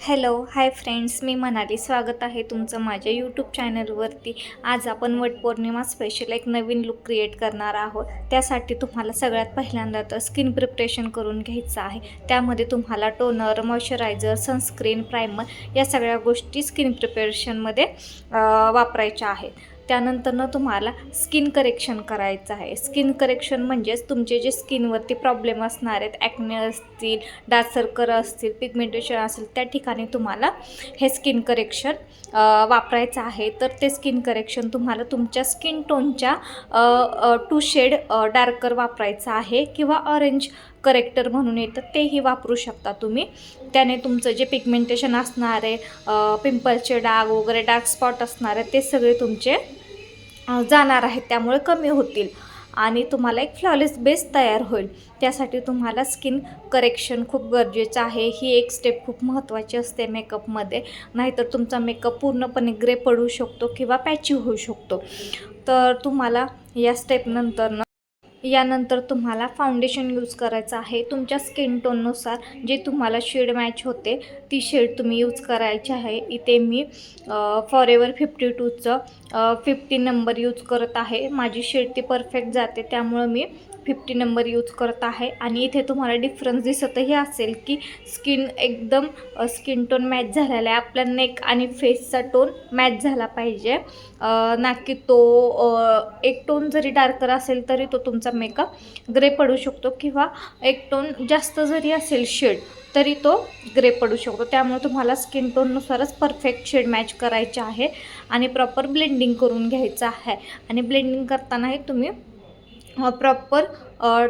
Hello hi friends, मी मनाली. स्वागत आहे तुमचं माझ्या यूट्यूब चॅनलवरती. आज आपण वटपौर्णिमा स्पेशल एक नवीन लुक क्रिएट करणार आहोत. त्यासाठी तुम्हाला सगळ्यात पहिल्यांदा तर स्किन प्रिपरेशन करून घ्यायचं आहे. त्यामध्ये तुम्हाला टोनर, मॉइश्चरायझर, सनस्क्रीन, प्रायमर या सगळ्या गोष्टी स्किन प्रिपरेशनमध्ये वापरायच्या आहेत. त्यानंतरनं तुम्हाला स्किन करेक्शन करायचं आहे. स्किन करेक्शन म्हणजेच तुमचे जे स्किनवरती प्रॉब्लेम असणार आहेत, ॲक्ने असतील, डार्क सर्कल असतील, पिगमेंटेशन असेल, त्या ठिकाणी तुम्हाला हे स्किन करेक्शन वापरायचं आहे. तर ते स्किन करेक्शन तुम्हाला तुमच्या स्किन टोनच्या 2 शेड डार्कर वापरायचं आहे किंवा ऑरेंज करेक्टर म्हणून येतं तेही वापरू शकता तुम्ही. त्याने तुमचं जे पिगमेंटेशन असणार आहे, पिंपलचे डाग वगैरे, डार्क स्पॉट असणार आहे, ते सगळे तुमचे जाणार आहेत, त्यामुळे कमी होतील आणि तुम्हाला एक फ्लॉलेस बेस तयार होईल. त्यासाठी तुम्हाला स्किन करेक्शन खूप गरजेचं आहे. ही एक स्टेप खूप महत्त्वाची असते मेकअपमध्ये, नाहीतर तुमचा मेकअप पूर्णपणे ग्रे पडू शकतो किंवा पॅची होऊ शकतो. तर तुम्हाला यानंतर तुम्हाला फाउंडेशन यूज करायचं आहे. तुमच्या स्किन टोननुसार जे तुम्हाला शेड मॅच होते ती शेड तुम्ही यूज करायची आहे. इथे मी फॉरेवर 52चं 50 नंबर यूज करत आहे. माझी शेड ती परफेक्ट जाते, त्यामुळं मी 50 नंबर यूज करत आहे. आणि इथे तुम्हाला डिफरन्स दिसतही असेल की स्किन एकदम स्किन टोन मॅच झालेला आहे. आपल्या नेक आणि फेसचा टोन मॅच झाला पाहिजे, ना की तो एक टोन जरी डार्कर असेल तरी तो तुमचा मेकअप ग्रे पडू शकतो, किंवा एक टोन जास्त जरी असेल शेड तरी तो ग्रे पडू शकतो. त्यामुळे तुम्हाला स्किन टोननुसारच परफेक्ट शेड मॅच करायचे आहे आणि प्रॉपर ब्लेंडिंग करून घ्यायचं आहे. आणि ब्लेंडिंग करतानाही तुम्ही प्रॉपर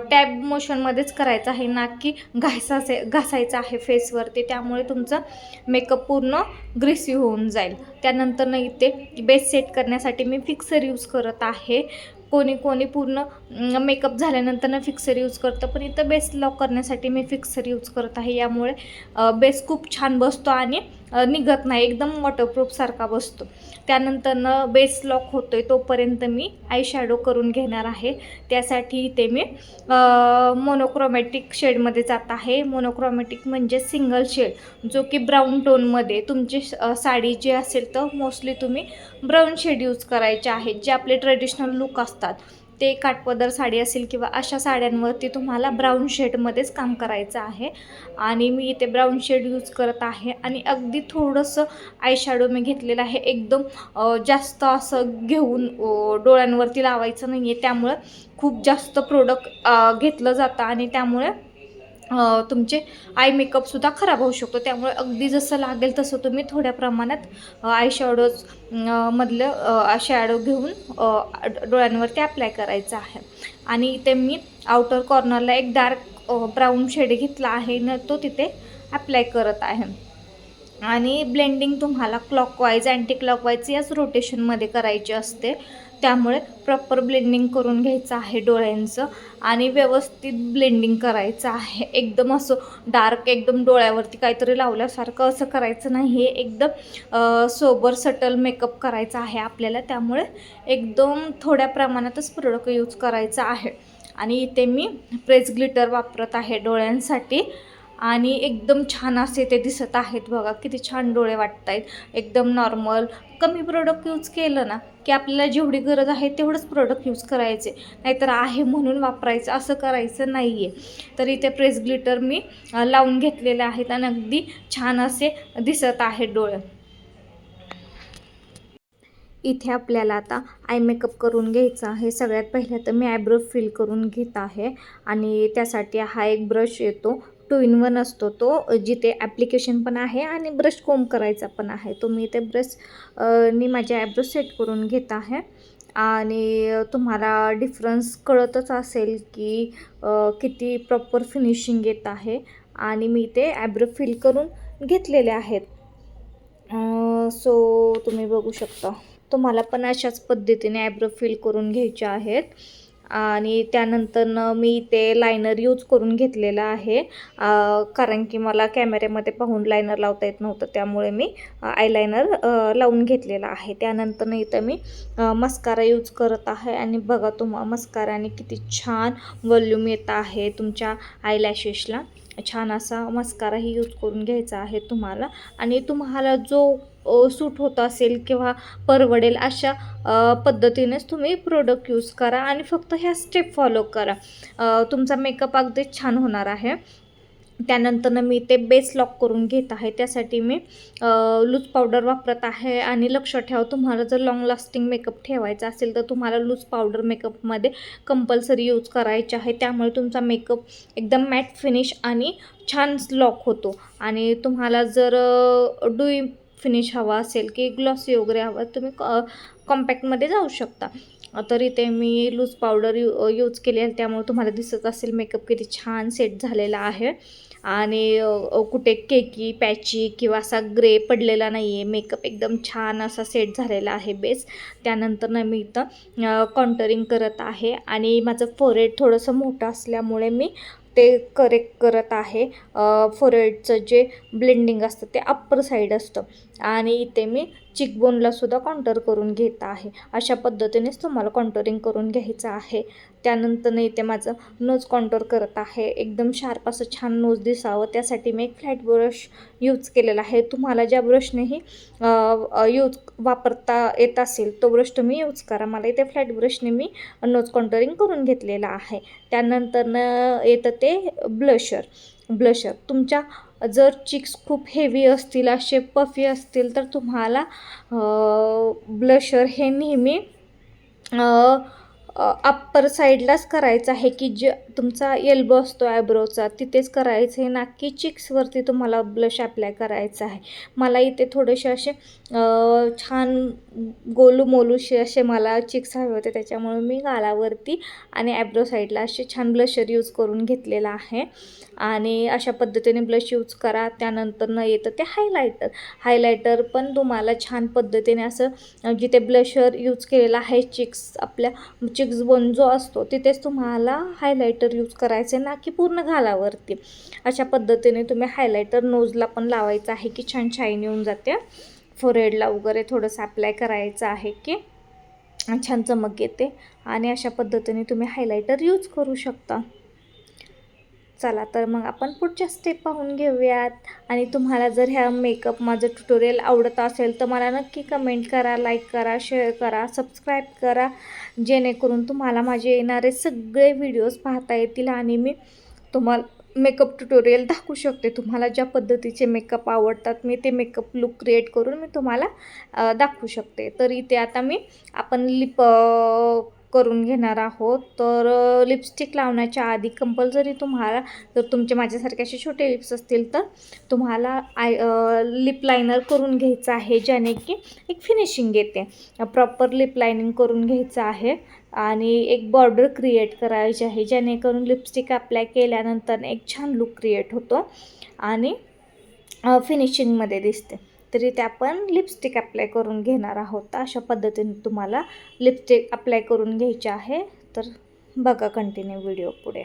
टॅब मोशनमध्येच करायचं आहे, ना की घासायचं आहे फेसवरती. त्यामुळे तुमचा मेकअप पूर्ण ग्रेसी होऊन जाईल. त्यानंतर इथे बेस सेट करण्यासाठी मी फिक्सर यूज करत आहे. कोणी पूर्ण मेकअप झाल्यानंतर फिक्सर यूज करतं, पण इथं बेस लॉक करण्यासाठी मी फिक्सर यूज करत आहे. यामुळे बेस खूप छान बसतो आणि निघत नाही, एकदम वॉटरप्रूफ सारखा बसतो. त्यानंतर बेस लॉक होतो आहे तोपर्यंत मी आय शॅडो करून घेणार आहे. त्यासाठी इथे मी मोनोक्रोमॅटिक शेडमध्ये जात आहे. मोनोक्रोमॅटिक म्हणजे सिंगल शेड, जो की ब्राऊन टोनमध्ये. तुमची साडी जी असेल तर मोस्टली तुम्ही ब्राऊन शेड यूज करायचे आहेत. जे आपले ट्रेडिशनल लुक असतात ते काठपदर साडी असेल किंवा अशा साड्यांवरती तुम्हाला ब्राऊन शेडमध्येच काम करायचं आहे. आणि मी इथे ब्राऊन शेड यूज करत आहे. आणि अगदी थोडंसं आय शॅडो मी घेतलेलं आहे. एकदम जास्त असं घेऊन डोळ्यांवरती लावायचं नाही आहे, त्यामुळं खूप जास्त प्रोडक्ट घेतलं जातं आणि त्यामुळे तुमचे आय मेकअपसुद्धा खराब होऊ शकतो. त्यामुळे अगदी जसं लागेल तसं तुम्ही थोड्या प्रमाणात आय शॅडोज मधलं शॅडो घेऊन डोळ्यांवरती अप्लाय करायचं आहे. आणि इथे मी आउटर कॉर्नरला एक डार्क ब्राऊन शेड घेतला आहे न तो तिथे अप्लाय करत आहे. आणि ब्लेंडिंग तुम्हाला क्लॉकवाईज, अँटी क्लॉकवाईज याच रोटेशनमध्ये करायची असते. त्यामुळे प्रॉपर ब्लेंडिंग करून घ्यायचं आहे डोळ्यांचं आणि व्यवस्थित ब्लेंडिंग करायचं आहे. एकदम असं डार्क एकदम डोळ्यावरती काहीतरी लावल्यासारखं असं करायचं नाही आहे. एकदम सोबर सटल मेकअप करायचा आहे आपल्याला. त्यामुळे एकदम थोड्या प्रमाणातच प्रोडक्ट यूज करायचं आहे. आणि इथे मी प्रेस ग्लिटर वापरत आहे डोळ्यांसाठी. आणि एकदम छान असे ते दिसत आहेत बघा, किती छान डोळे वाटत आहेत. एकदम नॉर्मल कमी प्रोडक्ट यूज केलं ना की आपल्याला जेवढी गरज आहे तेवढंच प्रोडक्ट यूज करायचे, नाहीतर आहे म्हणून वापरायचं असं करायचं नाही आहे. तर इथे प्रेस ग्लिटर मी लावून घेतलेले आहेत आणि अगदी छान असे दिसत आहेत डोळे. इथे आपल्याला आता आय मेकअप करून घ्यायचा आहे. सगळ्यात पहिलं तर मी आयब्रो फिल करून घेत आहे. आणि त्यासाठी हा एक ब्रश येतो, 2 in 1 असतो तो, जिथे ॲप्लिकेशन पण आहे आणि ब्रश कोम करायचा पण आहे. तो मी इथे ब्रश नी माझे आयब्रो सेट करून घेत आहे. आणि तुम्हाला डिफरन्स कळतच असेल की किती प्रॉपर फिनिशिंग येत आहे. आणि मी इथे आयब्रो फिल करून घेतलेले आहेत. सो तुम्ही बघू शकता. तुम्हाला पण अशाच पद्धतीने आयब्रो फिल करून घ्यायचे आहेत. आणि त्यानंतर मी ते लायनर यूज करून घेतलेला आहे, कारण की मला कॅमेऱ्यामध्ये पाहून लायनर लावता येत नव्हतं, त्यामुळे मी आयलायनर लावून घेतलेला आहे. त्यानंतर इथं मी मस्कारा यूज करत आहे. आणि बघा मस्काराने किती छान वॉल्यूम येत आहे तुमच्या आयलॅशेसला. छान असा मस्काराही यूज करून घ्यायचा आहे तुम्हाला. आणि तुम्हाला जो सूट होत असेल किंवा परवडेल अशा पद्धतीनेच तुम्ही प्रोडक्ट यूज करा आणि फक्त ह्या स्टेप फॉलो करा. तुमचा मेकअप अगदीच छान होणार आहे. त्यानंतरनं मी ते बेस लॉक करून घेत आहे. त्यासाठी मी लूज पावडर वापरत आहे. आणि लक्षात ठेवा, तुम्हाला जर लाँग लास्टिंग मेकअप ठेवायचा असेल तर तुम्हाला लूज पावडर मेकअपमध्ये कंपल्सरी यूज करायचे आहे. त्यामुळे तुमचा मेकअप एकदम मॅट फिनिश आणि छान लॉक होतो. आणि तुम्हाला जर डुई फिनिश हवा असेल की ग्लॉसी वगैरे हवा, तुम्ही कॉम्पॅक्टमध्ये जाऊ शकता. तर इथे मी लूज पावडर यूज केली आहे. त्यामुळे तुम्हाला दिसत असेल मेकअप किती छान सेट झालेला आहे. आणि कुठे केकी पॅची किंवा असा ग्रे पडलेला नाही आहे. मेकअप एकदम छान असा सेट झालेला आहे बेस. त्यानंतर मी इथं कॉन्टरिंग करत आहे. आणि माझं फोरहेड थोडंसं मोठं असल्यामुळे मी ते करेक्ट करत आहे. फोरहेडचं जे ब्लेंडिंग असतं ते अप्पर साईड असतं. आणि इथे मी चिकबोनलासुद्धा कॉन्टर करून घेत आहे. अशा पद्धतीनेच तुम्हाला कॉन्टरिंग करून घ्यायचं आहे. त्यानंतर इथे माझं नोज कॉन्टोर करत आहे. एकदम शार्प असं छान नोज दिसावं त्यासाठी मी एक फ्लॅट ब्रश यूज केलेला आहे. तुम्हाला ज्या ब्रशनेही वापरता येत असेल तो ब्रश तुम्ही यूज करा. मला इथे फ्लॅट ब्रशने मी नोज कॉन्टरिंग करून घेतलेला आहे. त्यानंतरनं येतं ते ब्लशर तुमच्या जर चिक्स खूप हेवी असतील, असे पफी असतील, तर तुम्हाला ब्लशर हे नेहमी अप्पर साईडलाच करायचं आहे, की जे तुमचा एल्बो असतो आयब्रोचा तिथेच करायचं आहे, ना की चिक्सवरती तुम्हाला ब्लश अप्लाय करायचा आहे. मला इथे थोडेसे असे छान गोलूमोलूशे असे मला चिक्स हवे होते, त्याच्यामुळे मी गालावरती आणि आयब्रो साईडला असे छान ब्लशर यूज करून घेतलेला आहे. आणि अशा पद्धतीने ब्लश यूज करा. त्यानंतर येतं ते हायलायटर पण तुम्हाला छान पद्धतीने असं जिथे ब्लशर यूज केलेला आहे आपल्या चिक्स बोन जो असतो तिथेच तुम्हाला हायलायटर यूज करायचे, ना की पूर्ण गालावरती. अशा पद्धतीने तुम्ही हायलायटर नोजला पण लावायचं आहे की छान शाईन येऊन जाते. फोरहेडला वगैरे थोडंसं अप्लाय करायचं आहे की छान चमक येते. आणि अशा पद्धतीने तुम्ही हायलायटर यूज करू शकता. चला तर मग आपण पुढच्या स्टेप पाहून घेऊयात. आणि तुम्हाला जर ह्या मेकअप माझं ट्युटोरियल आवडत असेल तर मला नक्की कमेंट करा, लाईक करा, शेअर करा, सबस्क्राईब करा, जेणेकरून तुम्हाला माझे येणारे सगळे व्हिडिओज पाहता येतील आणि मी तुम्हाला मेकअप ट्युटोरियल दाखवू शकते. तुम्हाला ज्या पद्धतीचे मेकअप आवडतात मी ते मेकअप लुक क्रिएट करून मी तुम्हाला दाखवू शकते. तर इथे आता आपण लिप करून घेणार आहोत. तर लिपस्टिक लावण्याच्या आधी कंपल्सरी तुम्हाला, जर तुमचे माझ्यासारखे असे छोटे लिप्स असतील तर तुम्हाला लिप लायनर करून घ्यायचं आहे, ज्याने की एक फिनिशिंग येते. प्रॉपर लिप लायनिंग करून घ्यायचं आहे आणि एक बॉर्डर क्रिएट करायची आहे, जेणेकरून लिपस्टिक अप्लाय केल्यानंतर एक छान लुक क्रिएट होतो आणि फिनिशिंगमध्ये दिसते. तरी ते आपण लिपस्टिक अप्लाय करून घेणार आहोत. तर अशा पद्धतीने तुम्हाला लिपस्टिक अप्लाय करून घ्यायची आहे. तर बघा कंटिन्यू व्हिडिओ पुढे.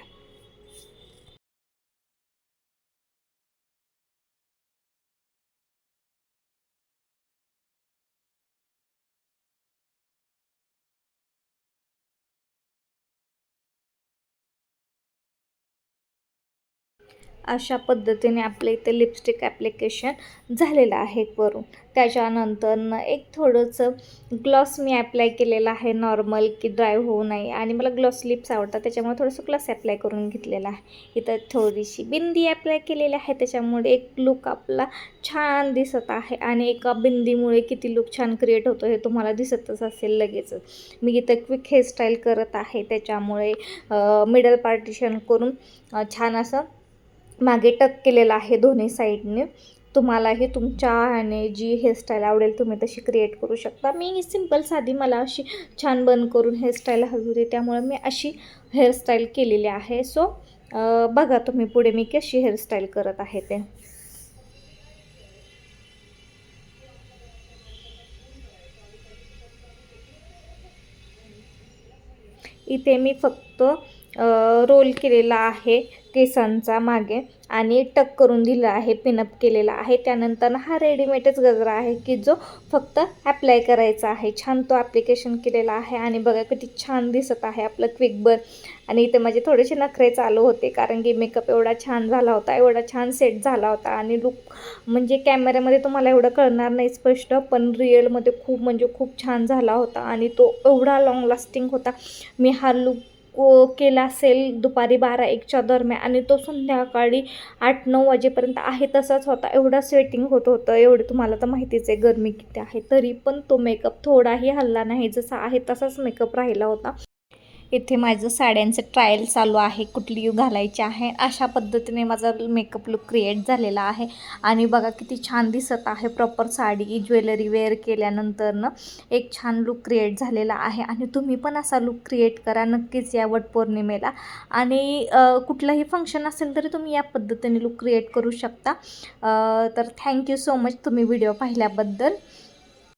अशा पद्धतीने आपलं इथे लिपस्टिक ॲप्लिकेशन झालेलं आहे करून. त्याच्यानंतरनं एक थोडंसं ग्लॉस मी ॲप्लाय केलेलं आहे, नॉर्मल की ड्राय होऊ नये. आणि मला ग्लॉस लिप्स आवडतात त्याच्यामुळे थोडंसं ग्लॉस ॲप्लाय करून घेतलेलं आहे. इथं थोडीशी बिंदी ॲप्लाय केलेली आहे, त्याच्यामुळे एक लुक आपला छान दिसत आहे. आणि एका बिंदीमुळे किती लुक छान क्रिएट होतो हे तुम्हाला दिसतच असेल लगेचच. मी इथं क्विक हेअरस्टाईल करत आहे, त्याच्यामुळे मिडल पार्टिशन करून छान असं मागे टक केलेला आहे दोन्ही साईडने. तुम्हालाही तुमच्या ह्याने जी हेअरस्टाईल आवडेल तुम्ही तशी क्रिएट करू शकता. मी सिंपल साधी मला अशी छान बन करून हेअरस्टाईल हवी होती, त्यामुळे मी अशी हेअरस्टाईल केलेली आहे. सो बघा तुम्ही पुढे मी कशी हेअरस्टाईल करत आहे ते. इथे मी फक्त रोल केलेला आहे केसांचा मागे आणि टक करून दिलं आहे, पिनअप केलेला आहे. त्यानंतर हा रेडीमेडच गजरा आहे की जो फक्त ॲप्लाय करायचा आहे. छान तो ॲप्लिकेशन केलेला आहे आणि बघा किती छान दिसत आहे आपलं क्विकबर. आणि इथे माझे थोडेसे नखरे चालू होते कारण की मेकअप एवढा छान झाला होता, एवढा छान सेट झाला होता आणि लुक म्हणजे कॅमेऱ्यामध्ये तुम्हाला एवढं कळणार नाही स्पष्ट, पण रिअलमध्ये खूप म्हणजे खूप छान झाला होता आणि तो एवढा लॉंग लास्टिंग होता. मी हा लुक केला असेल दुपारी 12-1च्या दरम्यान आणि तो संध्याकाळी 8-9 वाजेपर्यंत आहे तसाच होता. एवढा स्वेटिंग होत होतं, एवढे तुम्हाला तर माहितीच आहे गरमी किती आहे, तरी पण तो मेकअप थोडाही हलला नाही, जसा आहे तसाच मेकअप राहिला होता. इथे माझं साड्यांचं ट्रायल चालू आहे, कुठली घालायची आहे, अशा पद्धतीने माझा मेकअप लुक क्रिएट झालेला आहे. आणि बघा किती छान दिसत आहे, प्रॉपर साडी ज्वेलरी वेअर केल्यानंतरनं एक छान लुक क्रिएट झालेला आहे. आणि तुम्ही पण असा लुक क्रिएट करा नक्कीच या वटपौर्णिमेला. आणि कुठलंही फंक्शन असेल तरी तुम्ही या पद्धतीने लुक क्रिएट करू शकता. तर थँक्यू सो मच तुम्ही व्हिडिओ पाहिल्याबद्दल.